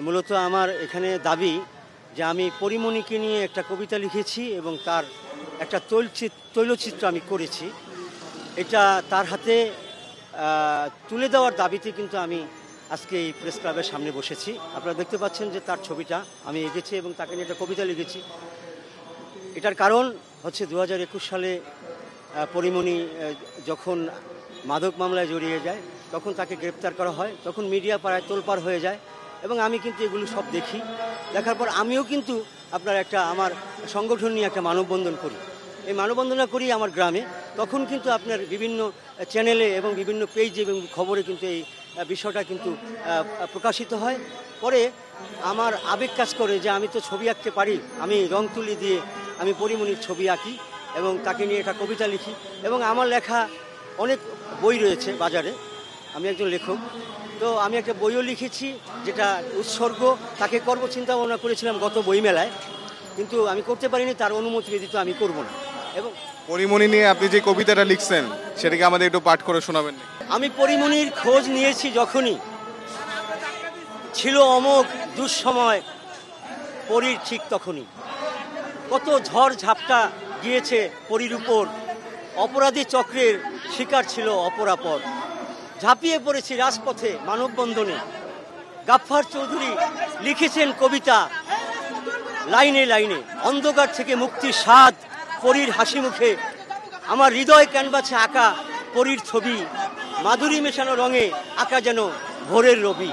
মূলত আমার এখানে দাবি যে আমি পরিমণিকে নিয়ে একটা কবিতা লিখেছি এবং তার একটা তৈলচিত্র আমি করেছি। এটা তার হাতে তুলে দেওয়ার দাবিতে কিন্তু আমি আজকে এই প্রেস ক্লাবের সামনে বসেছি। আপনারা দেখতে পাচ্ছেন যে তার ছবিটা আমি এঁকেছি এবং তাকে নিয়ে একটা কবিতা লিখেছি। এটার কারণ হচ্ছে 2021 সালে পরিমণি যখন মাদক মামলায় জড়িয়ে যায় তখন তাকে গ্রেপ্তার করা হয়, তখন মিডিয়া পাড়ায় তোলপাড় হয়ে যায় এবং আমি কিন্তু এগুলো সব দেখি। দেখার পর আমিও কিন্তু আমার সংগঠন নিয়ে একটা মানববন্ধন করি। এই মানববন্ধনটা করি আমার গ্রামে। তখন কিন্তু আপনার বিভিন্ন চ্যানেলে এবং বিভিন্ন পেজে এবং খবরে কিন্তু এই বিষয়টা কিন্তু প্রকাশিত হয়। পরে আমার আবেগ কাজ করে যে আমি তো ছবি আঁকতে পারি, আমি রং তুলি দিয়ে আমি পরিমণির ছবি আঁকি এবং তাকে নিয়ে একটা কবিতা লিখি এবং আমার লেখা অনেক বই রয়েছে বাজারে। আমি একজন লেখক, তো আমি একটা বইও লিখেছি যেটা উৎসর্গ তাকে করব চিন্তা ভাবনা করেছিলাম গত বইমেলায়, কিন্তু আমি করতে পারিনি। তার অনুমতি ব্যতীত আমি করব না। এবং পরিমণি নিয়ে আপনি যে কবিতাটা লিখছেন সেটাকে আমাদের একটু পাঠ করে শোনাবেন? আমি পরিমণির খোঁজ নিয়েছি যখনই ছিল অমোঘ দুঃসময় পরীর ঠিক তখনই। কত ঝড় ঝাপটা গিয়েছে পরীর উপর, অপরাধী চক্রের শিকার ছিল অপরাপর। ঝাঁপিয়ে পড়েছি রাজপথে মানববন্ধনে, গাফফার চৌধুরী লিখেছেন কবিতা লাইনে লাইনে। অন্ধকার থেকে মুক্তির স্বাদ পরীর হাসি মুখে, আমার হৃদয় ক্যানভাসে আঁকা পরীর ছবি, মাধুরী মেশানো রঙে আঁকা যেন ভোরের রবি।